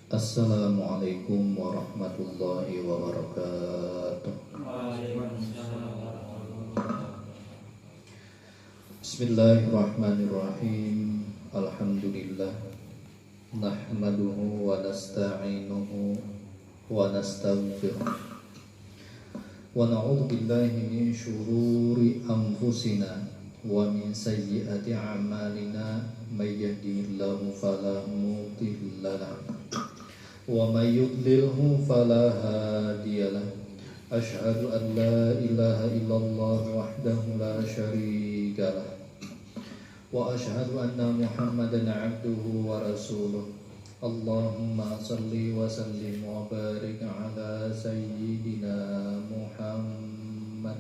Assalamualaikum warahmatullahi wabarakatuh. Bismillahirrahmanirrahim. Alhamdulillah. Nahmaduhu wa nasta'inuhu wa nastaghfiruh. Wa na'udzu billahi min syururi anfusina wa min sayyiati a'malina. May yahdihillahu fala mudilla lahu wa may yudlilhu fala hadiyalah. Asyhadu an la ilaha illallah wahdahu la syarikalah wa asyhadu anna Muhammadan abduhu wa rasuluh. Allahumma salli wa sallim wa barik ala sayyidina Muhammad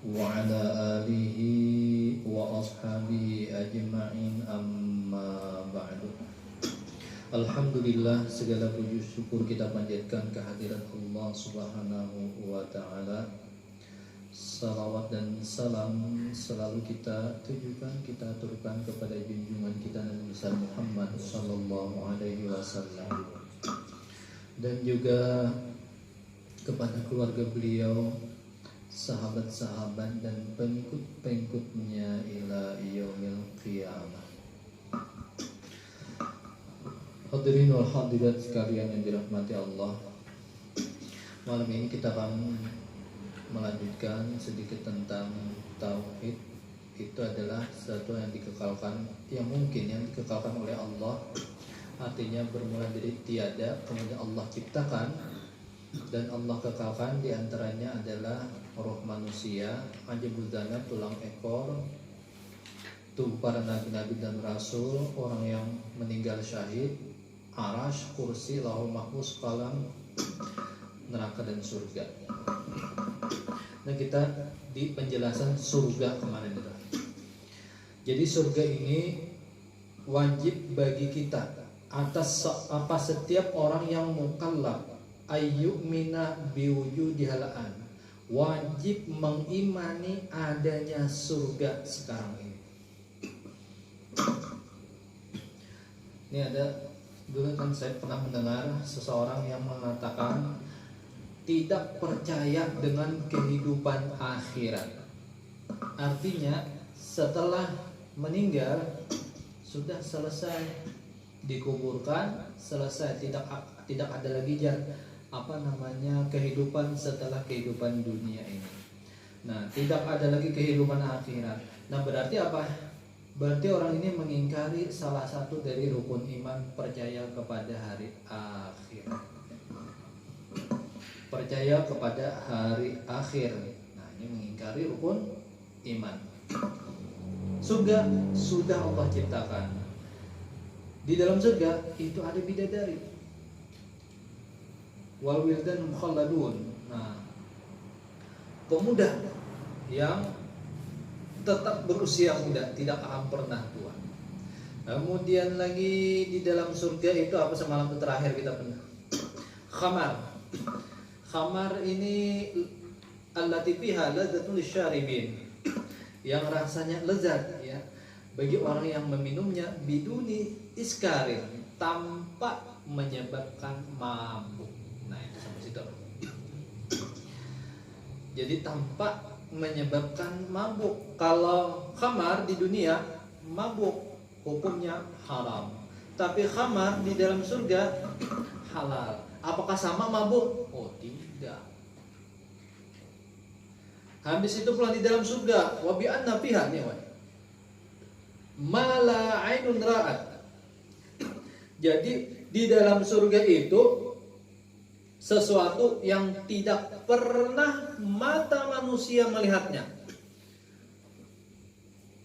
wa ala alihi wa ashabihi ajma'in, amma ba'du. Alhamdulillah, segala puji syukur kita panjatkan kehadirat Allah Subhanahu wa taala. Salawat dan salam selalu kita tujukan, kita aturkan kepada junjungan kita Nabi besar Muhammad sallallahu alaihi wasallam, dan juga kepada keluarga beliau, sahabat-sahabat dan pengikut-pengikutnya ila yaumil qiyamah. Hadirin wal hadirat sekalian yang dirahmati Allah, malam ini kita akan melanjutkan sedikit tentang tauhid. Itu adalah sesuatu yang dikekalkan, yang mungkin yang dikekalkan oleh Allah. Artinya bermula dari tiada, kemudian Allah ciptakan dan Allah kekalkan. Di antaranya adalah roh manusia, ajabul dzanab, tulang ekor, tubuh para nabi-nabi dan rasul, orang yang meninggal syahid, arash, kursi, lauhul mahfuz, qalam, neraka dan surga. Nah, kita di penjelasan surga kemarin itu. Jadi surga ini wajib bagi kita atas setiap orang yang mukallaf ayyumina biwujudihal-an, wajib mengimani adanya surga sekarang ini. Ini ada, dulu kan saya pernah mendengar seseorang yang mengatakan tidak percaya dengan kehidupan akhirat. Artinya setelah meninggal sudah selesai, dikuburkan, selesai, tidak ada lagi kehidupan setelah kehidupan dunia ini. Nah, tidak ada lagi kehidupan akhirat. Nah, berarti apa? Berarti orang ini mengingkari salah satu dari rukun iman, percaya kepada hari akhirat. Percaya kepada hari akhir. Nah, ini mengingkari rukun iman. Surga sudah Allah ciptakan. Di dalam surga itu ada bidadari, wal wildan mukhalladun. Nah, pemuda yang tetap berusia muda, tidak akan pernah tua. Kemudian lagi di dalam surga itu apa, semalam itu terakhir kita pernah khamar. Khamar ini allati fiha ladzatun lisyaribin, yang rasanya lezat ya bagi orang yang meminumnya, biduni iskarin, tanpa menyebabkan mabuk. Nah, itu sampai situ. Jadi tanpa menyebabkan mabuk. Kalau khamar di dunia mabuk, hukumnya haram. Tapi khamar di dalam surga halal. Apakah sama mabuk? Oh, tidak. Habis itu pula di dalam surga, wa bi anna fiha ma la ainun ra'at. Jadi di dalam surga itu sesuatu yang tidak pernah mata manusia melihatnya,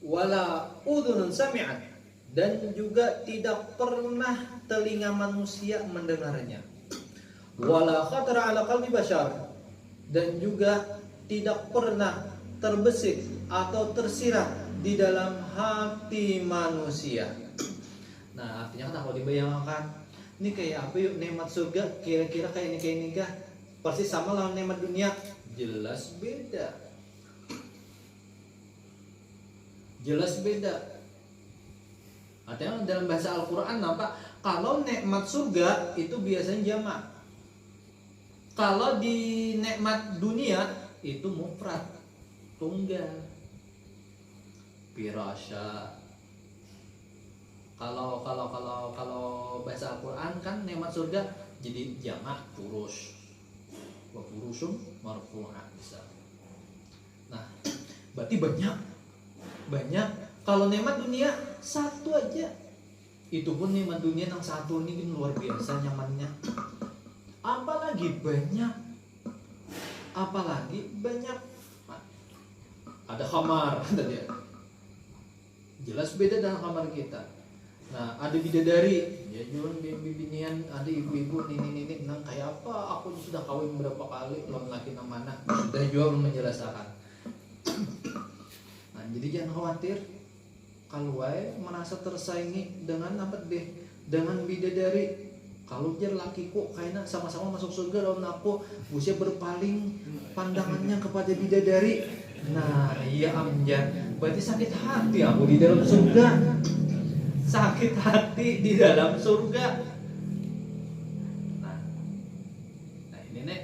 wala udhunun sami'at, dan juga tidak pernah telinga manusia mendengarnya, wala khatara ala qalbi bashar, dan juga tidak pernah terbesit atau tersirat di dalam hati manusia. Nah, artinya kan kalau dibayangkan ini kayak apa yuk nikmat surga, kira-kira kayak ini kah? Persis sama lah nikmat dunia? Jelas beda. Jelas beda. Artinya dalam bahasa Al-Quran apa? Kalau nikmat surga itu biasanya jamak. Kalau di nikmat dunia itu mufrad, tunggal. Firasya. Kalau bahasa Al-Quran kan nikmat surga jadi jamak furus. Wa furusyun marfu'ah bisa. Nah, berarti banyak. Kalau nikmat dunia satu aja, itu pun nikmat dunia yang satu ini luar biasa nyamannya. Apalagi banyak. Ada kamar, ada dia. Jelas beda dengan kamar kita. Nah, ada bidadari, ya jual bibinian, ada ibu-ibu nini nang kayak apa? Aku sudah kawin berapa kali, lawan laki nang mana? Sudah jual menjelaskan. Nah, jadi jangan khawatir. Kalau merasa tersaingi dengan apa deh? Dengan bidadari. Kalau dia lakiku kayaknya sama-sama masuk surga lawan aku, usia berpaling pandangannya kepada bidadari. Nah, iya amjad. Berarti sakit hati aku di dalam surga. Sakit hati di dalam surga. Nah ini nek.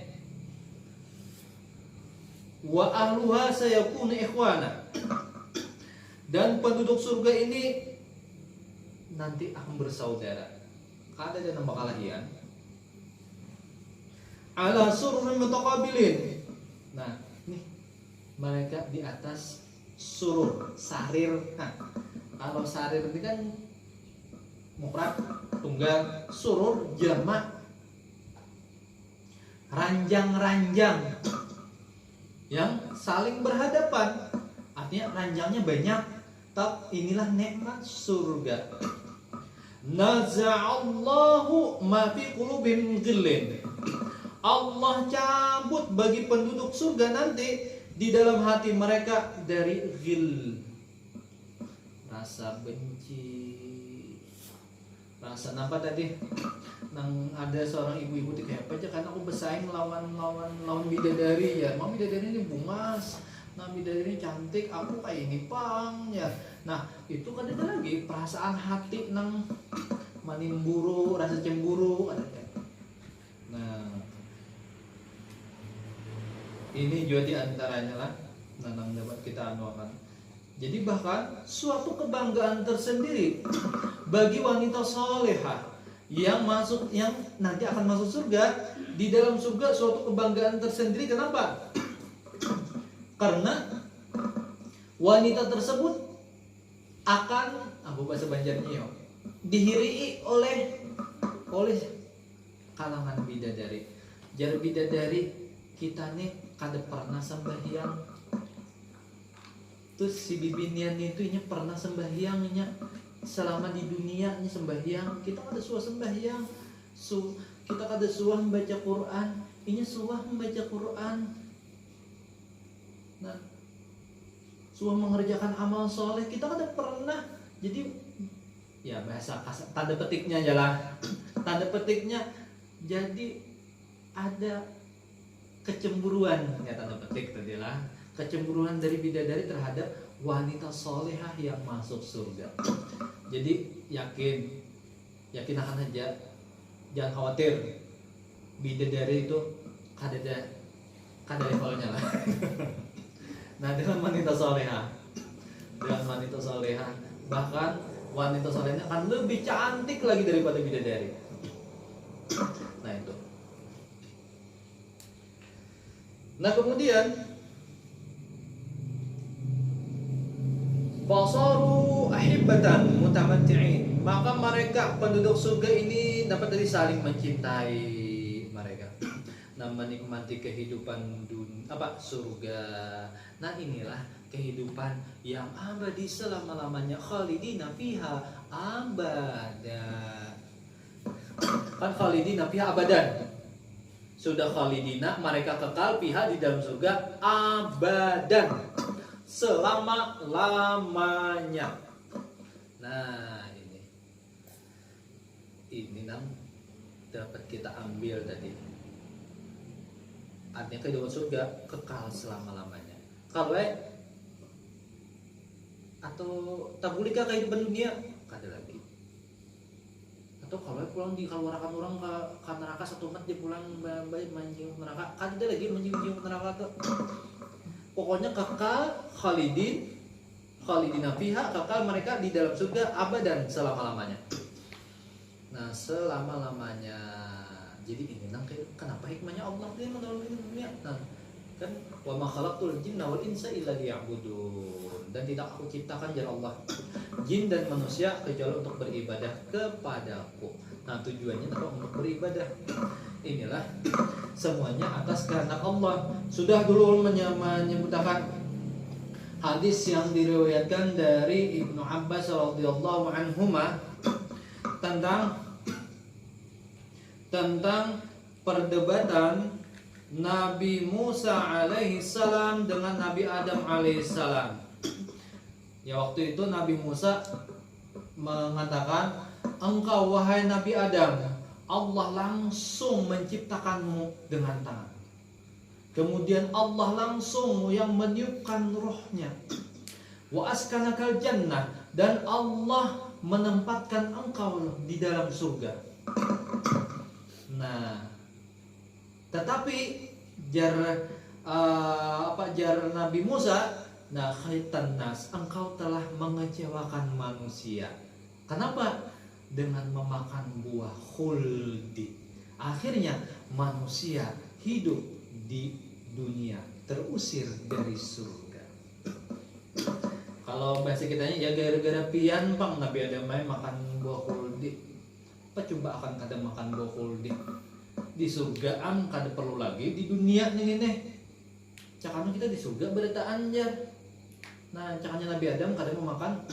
Wa ahluha sayakunu ikhwana. Dan penduduk surga ini nanti akan bersaudara. Kada dan bakalahian. Ala sururin mutaqabilin. Nah, nih mereka di atas surur, sarir. Nah, kalau sarir itu kan mufrad, tunggal, surur, jamak. Ranjang-ranjang yang saling berhadapan. Artinya ranjangnya banyak. Tapi inilah nikmat surga. Naza'allahu ma fi qulubihim ghillin. Allah cabut bagi penduduk surga nanti di dalam hati mereka dari ghil, rasa benci, rasa apa tadi? Nang ada seorang ibu-ibu kayak apa aja karena aku bersaing lawan bidadari ya. Mau bidadari ini bungas, nah bidadari ini cantik, aku kayak ini pang ya. Nah itu kan ada lagi perasaan hati nang manimburu, rasa cemburu ada. Nah ini juga diantaranya lah nanang dapat kita anuakan. Jadi bahkan suatu kebanggaan tersendiri bagi wanita solehah yang nanti akan masuk surga. Di dalam surga suatu kebanggaan tersendiri. Kenapa? Karena wanita tersebut akan bahasa Banjarnya dihirii oleh kalangan bidadari. Jar bidadari kita nih kada pernah sembahyang. Terus si bibinian itu pernah sembahyangnya selama di dunia sembahyang. Kita kada suah sembahyang. Kita kada suah membaca Quran. Ini suah membaca Quran. Nah, suah mengerjakan amal soleh kita kada pernah. Jadi ya bahasa kasar, tanda petiknya aja lah. Tanda petiknya jadi ada kecemburuan ya, tanda petik tadi lah. Kecemburuan dari bidadari terhadap wanita solehah yang masuk surga. Jadi yakin akan aja, jangan khawatir. Bidadari itu kada levelnya lah. Nah dengan wanita solehah, bahkan wanita solehahnya akan lebih cantik lagi daripada bidadari. Nah itu. Nah kemudian fasaru ahibbatan mutamatti'in, maka mereka penduduk surga ini dapat dari saling mencintai mereka. Nah menikmati kehidupan surga. Nah inilah kehidupan yang abadi selama-lamanya, khalidina fiha abada. Kan khalidina fiha abadan. Sudah khalidina, mereka kekal fiha di dalam surga abadan, selama-lamanya. Nah ini dapat kita ambil tadi. Artinya kehidupan surga kekal selama-lamanya. Kalau atau tabulika kehidupan dunia kada lagi. atau kalau pulang di keluarkan orang ke neraka satu mat dia pulang baik mancing neraka kan dia lagi mancing neraka tuh pokoknya kekal khalidina fiha, kekal mereka di dalam surga abadan selama-lamanya. Nah selama-lamanya. Jadi ini kenapa hikmahnya Allah dia menolong dunia. Nah kan wa ma khalaqtul jinna wal insa illa liya'budun, dan tidak aku ciptakan ya Allah jin dan manusia kecuali untuk beribadah kepadaku. Nah tujuannya adalah untuk beribadah. Inilah semuanya atas kehendak Allah. Sudah dulu menyebutkan hadis yang diriwayatkan dari Ibnu Abbas radhiyallahu anhuma tentang perdebatan Nabi Musa alaihissalam dengan Nabi Adam alaihissalam. Ya waktu itu Nabi Musa mengatakan, engkau wahai Nabi Adam, Allah langsung menciptakanmu dengan tangan. Kemudian Allah langsung yang meniupkan rohnya. Wa askanakal jannah, dan Allah menempatkan engkau di dalam surga. Nah, tetapi jar Nabi Musa, nah khaitan nas, engkau telah mengecewakan manusia. Kenapa? Dengan memakan buah khuldi. Akhirnya manusia hidup di dunia, terusir dari surga. Kalau bahasa kitanya ya gara-gara pian pang Nabi Adam makan buah khuldi. Apa coba akan kada makan buah khuldi? Di surga kada perlu lagi di dunia nih. Cakapnya kita di surga beritaan aja. Nah cakapnya Nabi Adam kada mau makan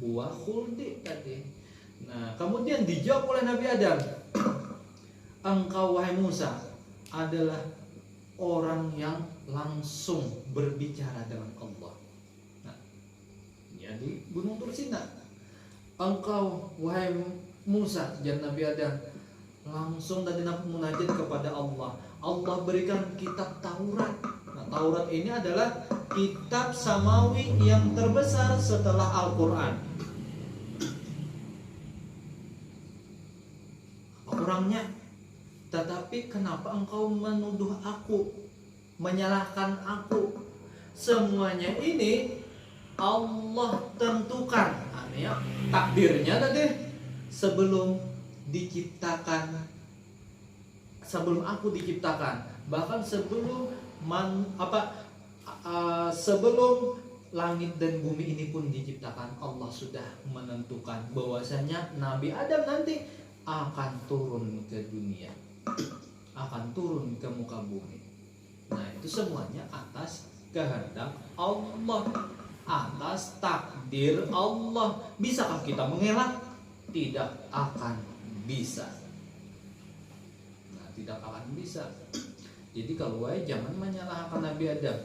buah khuldi tadi. Nah kemudian dijawab oleh Nabi Adam, engkau wahai Musa adalah orang yang langsung berbicara dengan Allah. Nah jadi Gunung Tursina, engkau wahai Musa dan Nabi Adam langsung tadi munajat kepada Allah. Allah berikan kitab Taurat. Nah, Taurat ini adalah kitab samawi yang terbesar setelah Al-Quran. Orangnya, tetapi kenapa engkau menuduh aku, menyalahkan aku? Semuanya ini Allah tentukan. Aneh, takdirnya tadi sebelum aku diciptakan, bahkan sebelum sebelum langit dan bumi ini pun diciptakan, Allah sudah menentukan bahwasanya Nabi Adam nanti akan turun ke dunia, akan turun ke muka bumi. Nah itu semuanya atas kehendak Allah, atas takdir Allah. Bisakah kita mengelak? Tidak akan bisa. Nah, tidak akan bisa. Jadi kalau jangan menyalahkan Nabi Adam.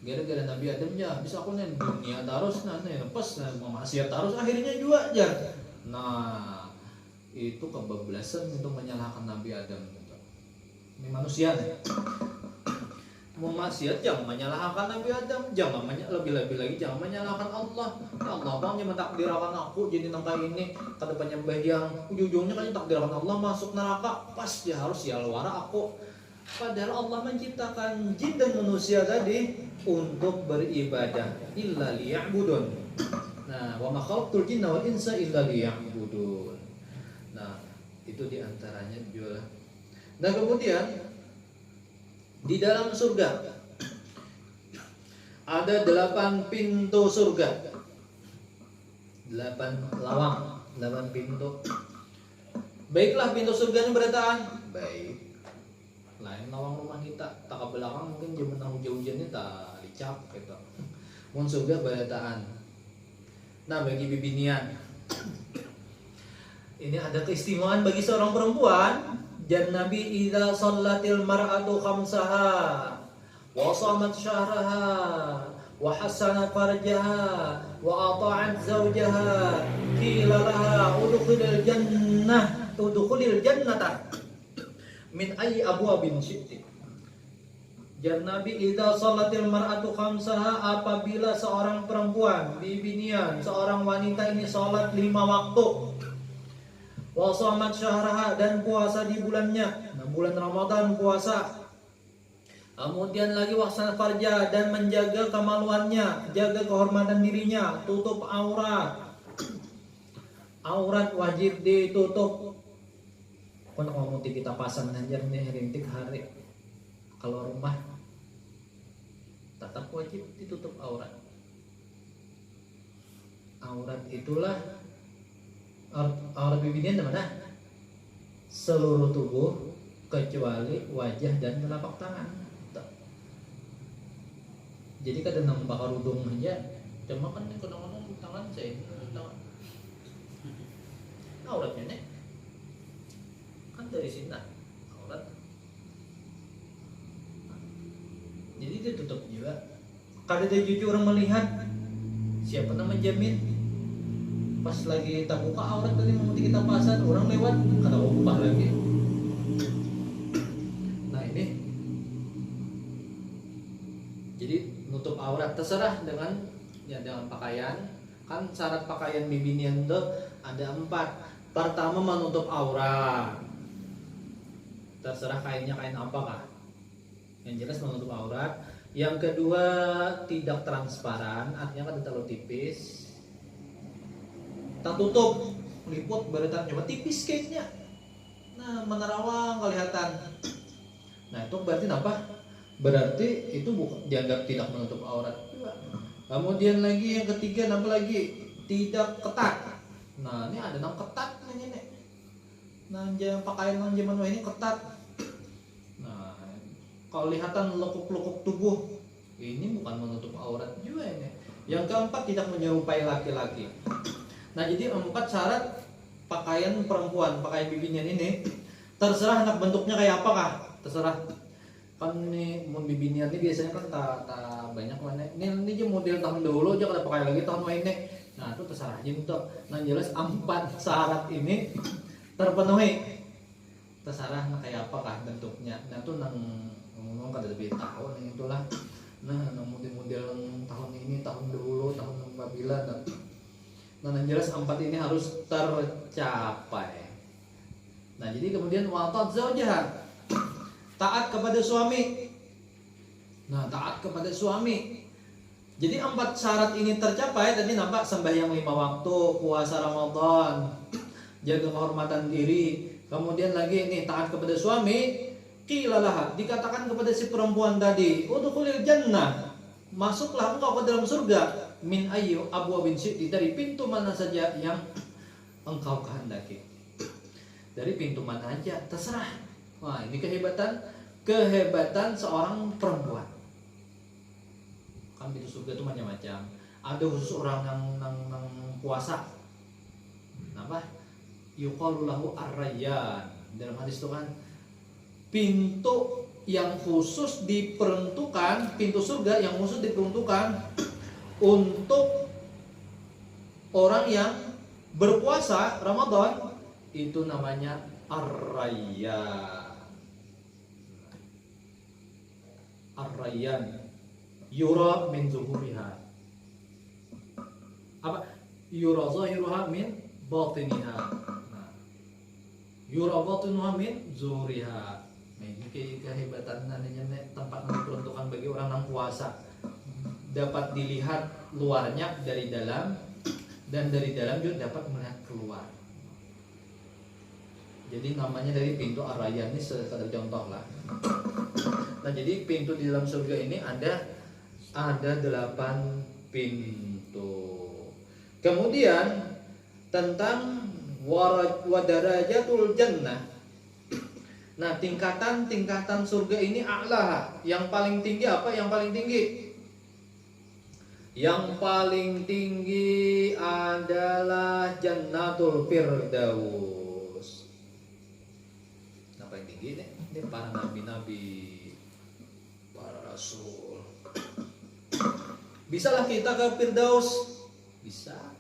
Gara-gara Nabi Adam ya bisa aku nih dunia terus lepas maksiat terus akhirnya juga aja. Nah, itu kebablasan untuk menyalahkan Nabi Adam. Ini manusia nih. Mau maksiat jangan menyalahkan Nabi Adam, jangan lebih-lebih lagi jangan menyalahkan Allah. Ya Allah bang yang mentakdirkan aku jadi nangka ini kata penyembah yang ujung-ujungnya kan takdirkan Allah masuk neraka, pas dia harus ya luar aku. Padahal Allah menciptakan jin dan manusia tadi untuk beribadah, illa liya'budun. Nah, wa ma khalaqtul jinna wal insa illa liya'budun. Nah, itu diantaranya juga. Nah kemudian di dalam surga ada 8 pintu surga, 8 lawang, 8 pintu. Baiklah pintu surga ini berataan baik. Lain lawang rumah kita, tak ke belakang mungkin zaman hujan-hujannya tak dicap gitu. Mun surga berataan. Nah bagi bibinian, ini ada keistimewaan bagi seorang perempuan. Dan Nabi idza shallatil mar'atu khamsaha wa shamat syahraha wa hasanat farjaha wa ata'at zawjaha qila laha udkhulil jannata min ayyi abwabin syi'ti. Dan Nabi idza shallatil mar'atu khamsaha, apabila seorang perempuan bibinian, seorang wanita ini salat 5 waktu, Wa shamat syahraha, dan puasa di bulannya. Nah, bulan Ramadan puasa. Kemudian lagi waksana farja, dan menjaga kemaluannya, jaga kehormatan dirinya, tutup aurat. Aurat wajib ditutup. Kon ngomong kita pasang aja nih rintik hari kalau rumah tetap wajib ditutup aurat. Aurat itulah aurat bibirnya di mana? Seluruh tubuh kecuali wajah dan telapak tangan. Jadi kadang nampak kerudung aja, cuma kan kadang-kadang tangan saya tangan auratnya nih kan dari sini aurat. Jadi ditutup juga. Kada ada jujur orang melihat, siapa nama menjamin pas lagi tak buka aurat tadi mau kita pasang orang lewat kada mau buka lagi. Nah ini jadi nutup aurat terserah dengan dengan pakaian. Kan syarat pakaian bibinian itu ada 4. Pertama menutup aurat, terserah kainnya kain apakah, yang jelas menutup aurat. Yang kedua tidak transparan, artinya kan terlalu tipis. Tak tutup, liput berita coba tipis kayaknya. Nah menerawang kelihatan. Nah itu berarti apa? Berarti itu bukan dianggap tidak menutup aurat juga. Kemudian lagi yang ketiga apa lagi? Tidak ketat. Nah ini ada yang ketat nih. Nah pakaian yang zaman ini ketat. Nah kalau lihatan lekuk-lekuk tubuh, ini bukan menutup aurat juga ini. Yang keempat tidak menyerupai laki-laki. Nah jadi 4 syarat pakaian perempuan, pakaian bibinian ini. Terserah anak bentuknya kayak apakah, terserah. Kan nih mun bibinian ini biasanya kan tak banyak mana. Ini aja model tahun dahulu aja kada pakai lagi tahun ini. Nah itu terserah aja itu. Nah jelas 4 syarat ini terpenuhi. Terserah kayak apakah bentuknya. Nah itu nang ngomong kada lebih tahu nih itulah. Nah model-model tahun ini, tahun dahulu, tahun babila. Nah yang jelas 4 ini harus tercapai. Nah jadi kemudian watat zaujah, taat kepada suami. Nah taat kepada suami. Jadi 4 syarat ini tercapai. Tadi nampak sembahyang 5 waktu, puasa Ramadan, jaga kehormatan diri. Kemudian lagi ini taat kepada suami. Qilalah, dikatakan kepada si perempuan tadi, udkhulil jannah, masuklah engkau ke dalam surga. Min ayyu abwabin syi'ti, dari pintu mana saja yang engkau kehendaki. Dari pintu mana aja terserah. Wah ini kehebatan seorang perempuan. Kan pintu surga itu macam-macam. Ada khusus orang yang puasa. Apa? Yuqalu lahu ar-rayyan. Dalam hadis itu kan pintu yang khusus diperuntukkan, pintu surga yang khusus diperuntukkan untuk orang yang berpuasa Ramadan, itu namanya ar-rayyan. Ar-rayyan yura min zuhuriha. Apa? Yura zahiruha min batiniha. Nah, yura batinuha min zuhuriha. Nah, ini kehebatan namanya tempat diperuntukkan bagi orang yang puasa. Dapat dilihat luarnya dari dalam, dan dari dalam juga dapat melihat keluar. Jadi namanya dari pintu ar-rayyan ini sekadar contoh lah. Nah jadi pintu di dalam surga ini ada 8 pintu. Kemudian tentang wadarajatul jannah. Nah tingkatan surga ini a'laha, yang paling tinggi apa? Yang paling tinggi? Yang paling tinggi adalah Jannatul Firdaus. Nah paling tinggi nih, ini para nabi-nabi, para rasul. Bisalah kita ke Firdaus? Bisa.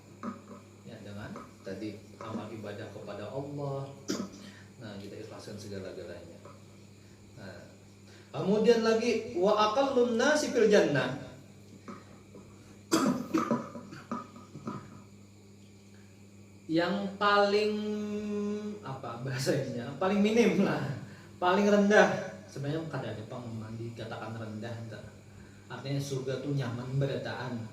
Ya dengan tadi amal ibadah kepada Allah. Nah kita ikhlaskan segala-galanya. Nah, kemudian lagi wa aqallun nasi fil jannah. Yang paling apa bahasanya, paling minim lah, paling rendah. Sebenarnya kadang ada pengumuman dikatakan rendah, artinya surga tuh nyaman berataan.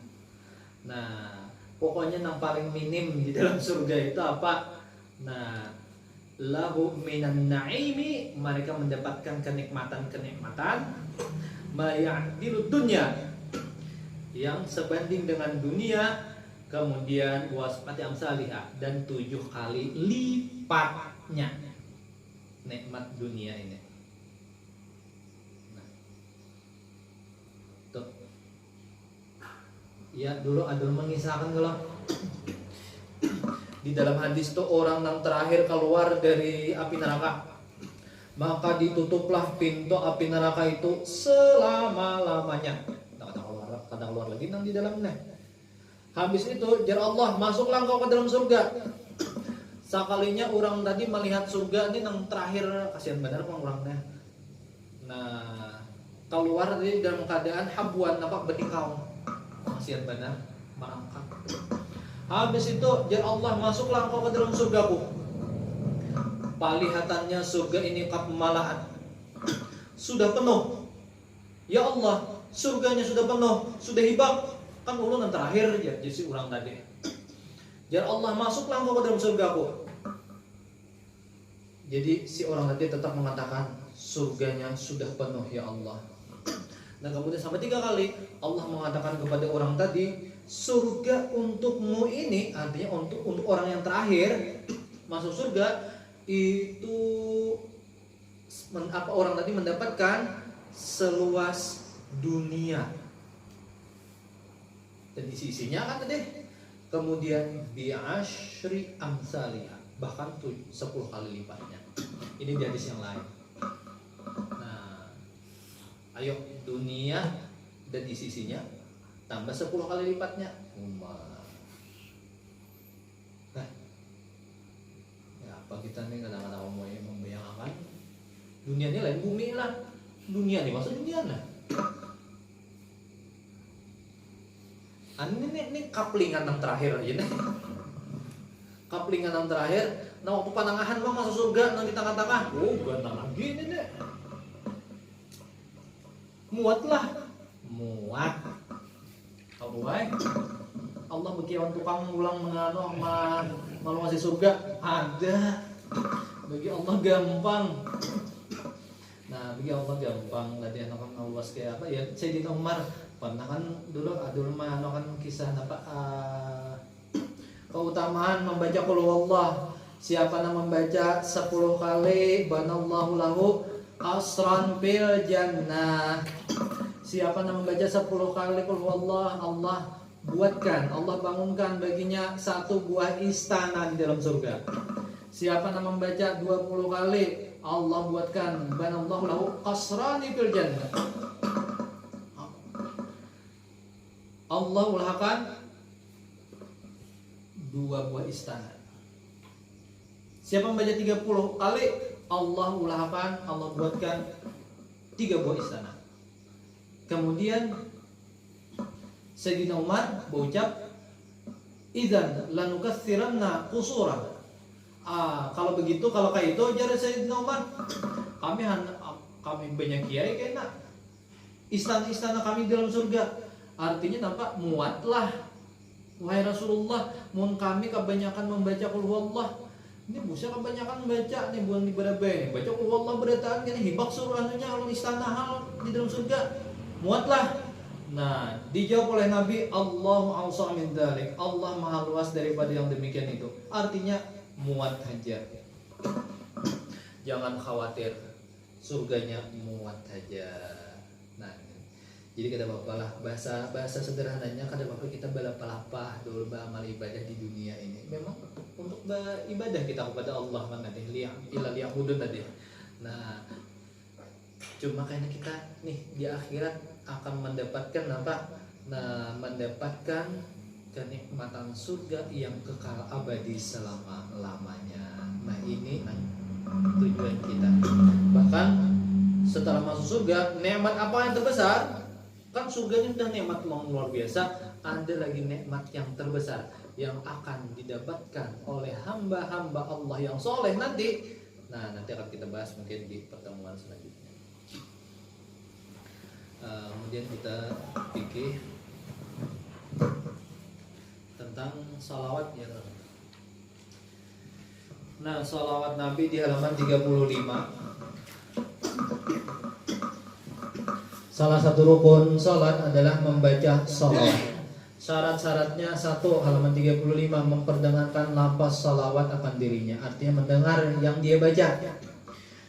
Nah, pokoknya yang paling minim di dalam surga itu apa? Nah, lahu minan naimi, mereka mendapatkan kenikmatan-kenikmatan maya'dilu dunya, yang sebanding dengan dunia, kemudian wasfati amsalihah, dan 7 kali lipatnya nikmat dunia ini. Nah, tuh. Ya dulu Adul mengisahkan kalau di dalam hadis tuh orang yang terakhir keluar dari api neraka, maka ditutuplah pintu api neraka itu selama-lamanya. Kadang keluar lagi nang di dalamnya. Habis itu jar Allah, masuklah engkau ke dalam surga. Sekalinya orang tadi melihat surga ini nang terakhir, kasihan benar pang orangnya. Nah, keluar dari dalam keadaan habuan, nampak betikau. Kasihan benar, merangkak. Habis itu jar Allah, masuklah engkau ke dalam surgaku. Palihatannya surga ini kemalahan, sudah penuh. Ya Allah, surganya sudah penuh, sudah hibak. Kan ulun yang terakhir ya, jadi si orang tadi. Ya Allah, masuklah engkau ke dalam surgaku. Jadi si orang tadi tetap mengatakan surganya sudah penuh ya Allah. Dan kemudian sampai 3 kali Allah mengatakan kepada orang tadi, surga untukmu ini, artinya untuk orang yang terakhir masuk surga itu orang tadi mendapatkan seluas dunia. Dan isinya kan tadi, kemudian bi'ashri amsalihah, bahkan 10 kali lipatnya. Ini di hadis yang lain. Nah, ayo dunia dan isinya tambah 10 kali lipatnya. Nah, ya apa kita nih kadang-kadang mau membayangkan dunia ini lain bumi lah. Dunia nih maksud dunia lah. Ini kaplingan yang terakhir aja nih. Kaplingan yang terakhir. Nah waktu panangahan bang masuk surga nang di tengah-tengah. Oh ganteng lagi ini deh. Muat lah. Muat. Tahu baik. Allah begitu tukang ulang mengano malu masih surga ada. Bagi Allah gampang. Nah bagi Allah gampang. Tadi anak Allah kayak apa ya? Sayyidina Umar pernah kan dulu Adul mah kan kisah apa keutamaan membaca qul huwallah. Siapa yang membaca 10 kali banallahu lahu asran fil jannah. Siapa yang membaca 10 kali qul huwallah, Allah buatkan, Allah bangunkan baginya 1 buah istana di dalam surga. Siapa yang membaca 20 kali, Allah buatkan banallahu lahu qasrani fil jannah. Allah ulahkan 2 buah istana. Siapa membaca 30 kali, Allah ulahkan, Allah buatkan 3 buah istana. Kemudian Sayyidina Umar berucap, "Idzan lanukatsiranna qusura." Kalau begitu, kalau kayak itu ajar Sayyidina Umar, kami banyak kiai kayaknya istana-istana kami dalam surga. Artinya nampak muatlah, wahai Rasulullah, mun kami kebanyakan membaca qul huwallah. Ini busa kebanyakan baca nih buang di berabai. Baca qul huwallah berataan kan hibak suruh anunya kalau istana hal di dalam surga. Muatlah. Nah, dijawab oleh Nabi, Allahu awsa' min dzalik. Allah maha luas daripada yang demikian itu. Artinya muat saja. Jangan khawatir. Surganya muat saja. Nah, jadi kata Bapak lah, bahasa sederhananya kata Bapak kita balapalapah dulu beramal ibadah di dunia ini. Memang untuk beribadah kita kepada Allah kan tadi liya'budun tadi. Nah, cuma karena kita nih di akhirat akan mendapatkan apa? Nah, mendapatkan kenikmatan surga yang kekal abadi selama-lamanya. Nah, ini tujuan kita. Bahkan setelah masuk surga, nikmat apa yang terbesar? Kan surganya sudah nikmat luar biasa, ada lagi nikmat yang terbesar, yang akan didapatkan oleh hamba-hamba Allah yang soleh nanti. Nah, nanti akan kita bahas mungkin di pertemuan selanjutnya. Kemudian kita pikir tentang salawat ya. Nah, salawat Nabi di halaman 35. Salah satu rukun salat adalah membaca salawat. Syarat-syaratnya 1, halaman 35, memperdengarkan lafaz salawat akan dirinya, artinya mendengar yang dia baca.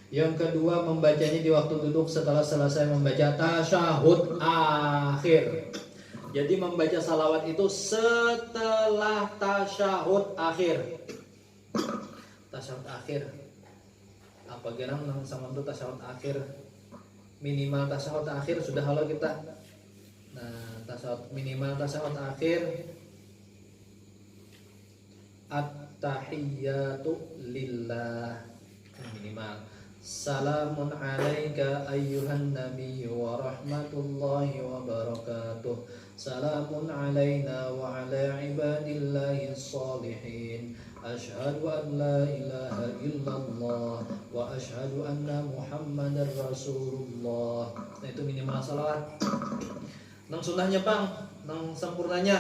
Yang kedua, membacanya di waktu duduk setelah selesai membaca tasyahud akhir. Jadi membaca salawat itu setelah tasyahud akhir. Tasyahud akhir. Apa gerang nang sama itu tasyahud akhir? Minimal tasyahud akhir sudah halo kita. Nah, minimal tasyahud akhir at-tahiyyatu lillah minimal. Salamun alaika ayyuhan nabiyyu wa rahmatullahi wa barakatuh. Salamun alaina wa ala ibadillahi sholihin. Asyhadu an la ilaha illallah wa asyhadu anna Muhammadar Rasulullah. Nah, itu minimal salawat. Nang sunnahnya Bang, nang sempurnanya.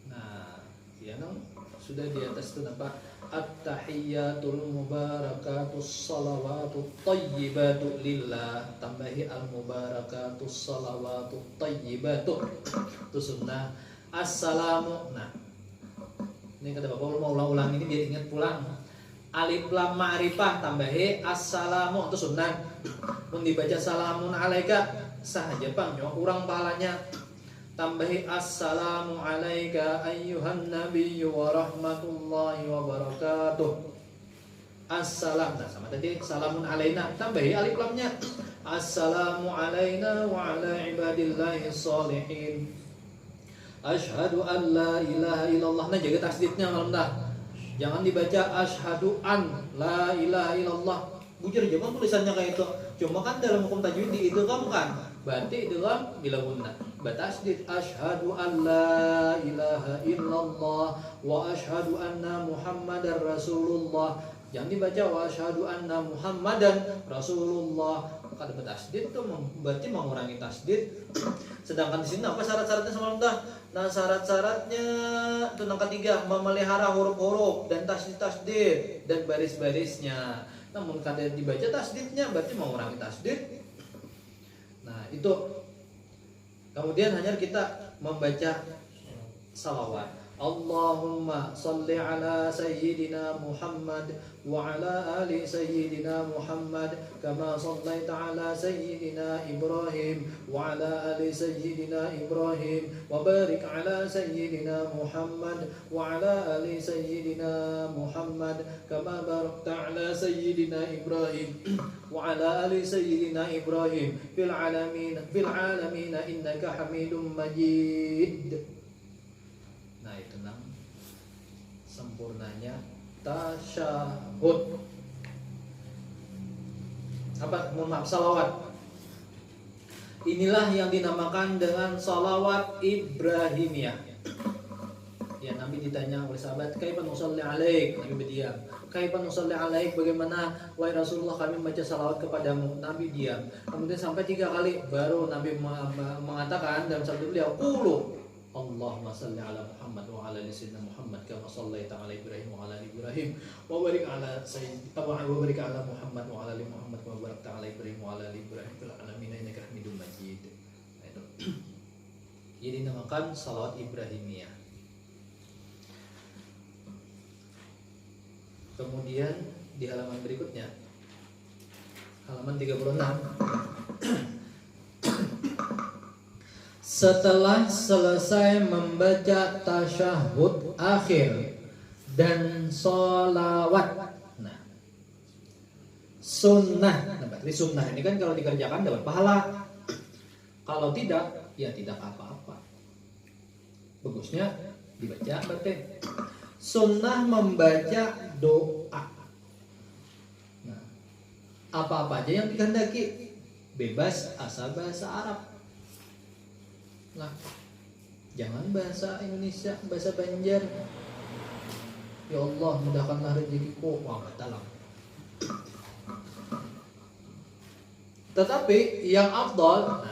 Nah, ya nang sudah di atas itu nampak at-tahiyyatul mubarakatus salawatut thayyibatu lillah, tambahi al-mubarakatus salawatut thayyibatu. Itu sunnah. Assalamu. Nah, ini kata Bapak mau ulang-ulang ini biar ingat pulang. Alif lam ma'rifah tambahi assalamu itu sunnah. Mun dibaca salamun alaika sahaja Bang, urang pahalanya. Tambahi assalamu alaika ayyuhan nabiyyu wa rahmatullahi wa barakatuh. Assalam, nah sama tadi salamun alaina, tambahi alif lamnya. Assalamu alaina wa ala ibadillahi sholihin. Asyhadu an la ilaha illallah. Nah, jaga tasdidnya malam dah. Jangan dibaca asyhadu an la ilaha illallah. Bujur jangan tulisannya kayak itu. Cuma kan dalam hukum tajwid di itu kan. Berarti itu kan bila guna. Batasdid asyhadu an la ilaha illallah wa asyhadu anna Muhammadar Rasulullah. Jangan dibaca wa asyhadu anna Muhammadan Rasulullah. Kada batasdid itu berarti mengurangi tasdid. Sedangkan di sini apa syarat-syaratnya semalam dah? Nah, syarat-syaratnya itu yang ketiga, memelihara huruf-huruf dan tasdid dan baris-barisnya. Namun kada dibaca tasdidnya berarti mengurangi tasdid. Nah, itu. Kemudian hanya kita membaca salawat. Allahumma salli ala sayyidina Muhammad wa ala ali sayyidina Muhammad kama sallaita ala sayyidina Ibrahim wa ala ali sayyidina Ibrahim wa barik ala sayyidina Muhammad wa ala ali sayyidina Muhammad kama barakta ala sayyidina Ibrahim wa ala ali sayyidina Ibrahim fil alamin innaka Hamidum Majid. Nah, itu nang sempurnanya tasyahud. Apa? Maaf, salawat. Inilah yang dinamakan dengan salawat Ibrahimiyah. Ya, Nabi ditanya oleh sahabat, "Kaifa nusalli alaik?" Nabi berdiam. "Kaifa nusalli alaik?" Bagaimana wahai Rasulullah kami membaca salawat kepadamu? Nabi diam. Kemudian sampai 3 kali baru Nabi mengatakan dalam sabda beliau, "Qulu Allahumma salli ala Muhammad wa ala ali sayyidina Muhammad kama sallaita ala Ibrahim wa ala ali Ibrahim wa barik ala sayyidina wa barik ala Muhammad wa ala ali Muhammad wa barakta ala Ibrahim wa ala ali Ibrahim fil alamin innaka Hamidum Majid." Ini dinamakan salawat Ibrahimiyah. Kemudian di halaman berikutnya, halaman 36. Setelah selesai membaca tasyahud akhir dan sholawat, nah, sunnah. Nah, berarti sunnah ini kan kalau dikerjakan dapat pahala. Kalau tidak, ya tidak apa-apa. Bagusnya dibaca berarti. Sunnah membaca doa. Nah, apa-apa aja yang dikehendaki, bebas asal bahasa Arab. Nah, Jangan bahasa Indonesia, bahasa Banjar. Ya Allah, mudahkanlah rezekiku. Wah, batal. Tetapi yang afdal,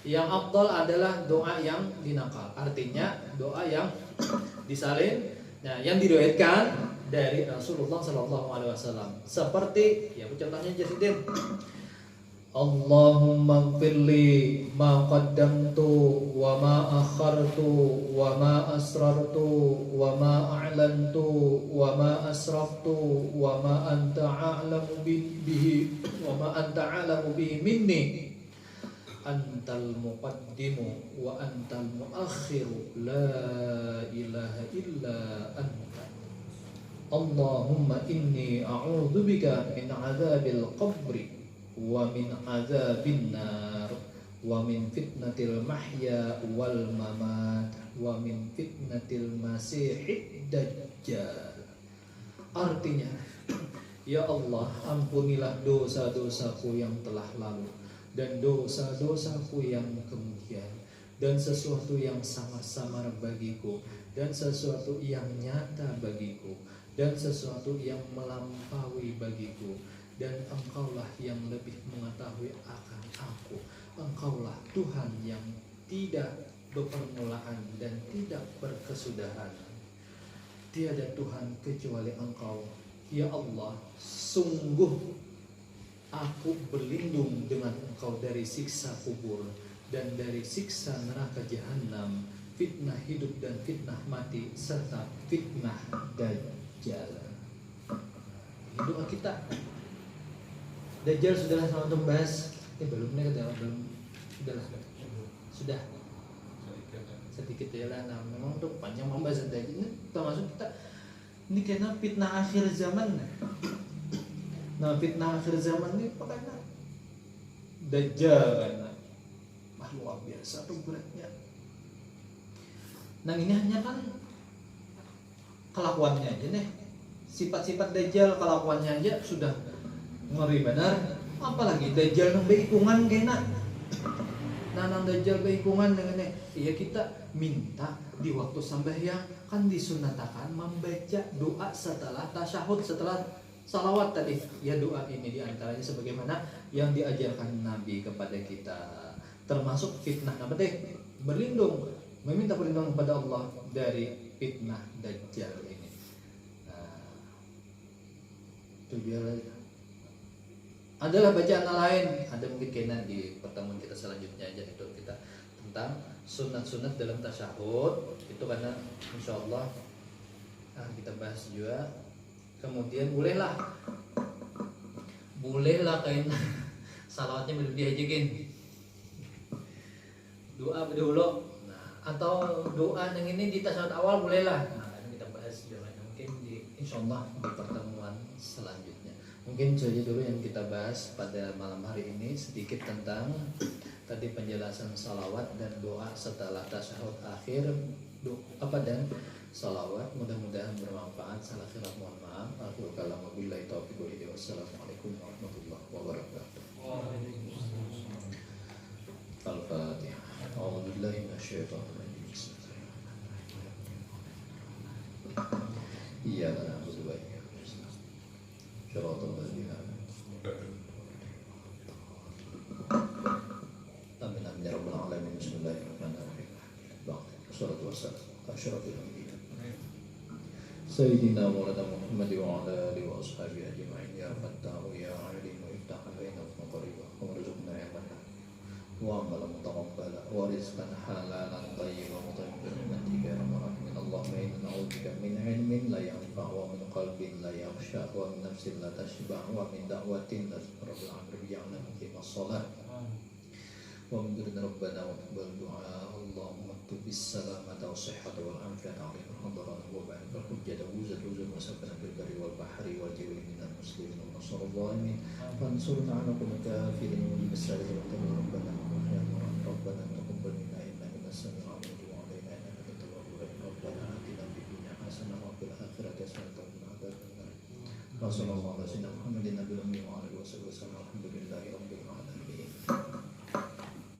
yang afdal adalah doa yang dinakal. Artinya doa yang disalin, yang diriwayatkan dari Rasulullah Sallallahu Alaihi Wasallam. Seperti, ya contohnya Jasidin. Allahumma gfirli ma qaddamtu wa ma akhartu wa ma asrartu wa ma a'lantu wa ma asraftu wa ma anta a'lamu bihi wa ma anta a'lamu bihi minni antal muqaddimu wa antal muakhiru la ilaha illa anta Allahumma inni a'udzubika min adzabil qabri wa min adzabin nar wa min fitnatil mahya wal mamat wa min fitnatil masihid dajjal. Artinya, ya Allah, ampunilah dosa-dosaku yang telah lalu dan dosa-dosaku yang kemudian, dan sesuatu yang sangat samar bagiku dan sesuatu yang nyata bagiku dan sesuatu yang melampaui bagiku. Dan Engkaulah yang lebih mengetahui akan aku. Engkaulah Tuhan yang tidak berpermulaan dan tidak berkesudahan. Tiada Tuhan kecuali Engkau. Ya Allah, sungguh aku berlindung dengan Engkau dari siksa kubur dan dari siksa neraka jahanam, fitnah hidup dan fitnah mati, serta fitnah dajjal. Ini doa kita. Dajjal sudahlah sama untuk bahas. Belum nih kata belum. Sudah sedikit ya lah. Nah, memang tuh panjang membahas Dajjal. Ini termasuk kita ini karena fitnah akhir zaman. Nah, fitnah akhir zaman ini karena Dajjal karena luar biasa tuh beratnya. Nah, ini hanya kan kelakuannya aja nih. Sifat-sifat Dajjal kelakuannya aja sudah ngeri benar, apalagi Dajjal nang beikungan kena. Nanang Dajjal beikungan dengan iya kita minta di waktu sembahyang kan disunatakan membaca doa setelah tasyahud, setelah salawat tadi. Ya doa ini diantaranya sebagaimana yang diajarkan Nabi kepada kita. Termasuk fitnah apa teh? Berlindung, meminta perlindungan kepada Allah dari fitnah Dajjal ini. Nah, itu dia adalah bacaan lain, ada mungkin kena di pertemuan kita selanjutnya aja itu kita tentang sunat-sunat dalam tasyahud itu karena insya Allah kita bahas juga. Kemudian bolehlah kain salawatnya belum diajakin doa dulu, atau doa yang ini di tasyahud awal bolehlah. Kita bahas juga mungkin insya Allah di pertemuan selanjutnya. Mungkin saja dulu yang kita bahas pada malam hari ini sedikit tentang tadi penjelasan salawat dan doa setelah tasyahud akhir dan salawat. Mudah-mudahan bermanfaat. Salah silap mohon maaf. Aku kalam wabillahi taufiq wal hidayah. Wassalamualaikum warahmatullahi wabarakatuh. Al-Fatihah. A'udzu billahi minasyaitonir rajim. Iyyaka na'budu wa iyyaka nasta'in. Shiratal ladzina Amin amin ya rabbal alamin. Bismillahirrahmanirrahim. Wassalatu wassalamu ala asyrafil anbiya Sayyidina Maulana Muhammad wa ala alihi wa ashabihi ajma'in. Ya Fattahu ya Alim wa iftah alaina maqariba wa rizqna ya Mannan wa amalan mutaqabbala wa rizqan halalan tayyiban mutahhiran bi rahmatika ya arhamar rahimin. Allahumma inna na'udzubika min ilmin la yanfa' wa min qalbin la yakhsha wa min nafsin la tashba' wa min da'watin la tuqrabu al-'amri muqimas shalah wa min durin rabbana wa taqabbal du'a. Allahumma tubis salamata wa sihhata wal afiyata 'alaina hadaran wa ba'da hujjata wuzat wa sabana bil barri wal bahri wal jawri minal muslimin wa nasrul zalimin fansurna 'ala qawmil kafirin wa bisarihi wa rabbana ربنا تقبل منا انك انت السميع العليم وتب علينا انك انت التواب الرحيم. ربنا اتنا في الدنيا حسنه وفي الاخره حسنه وقنا عذاب النار. وصلى الله على سيدنا محمد النبي الامي وعلى اله وصحبه وسلم. الحمد لله.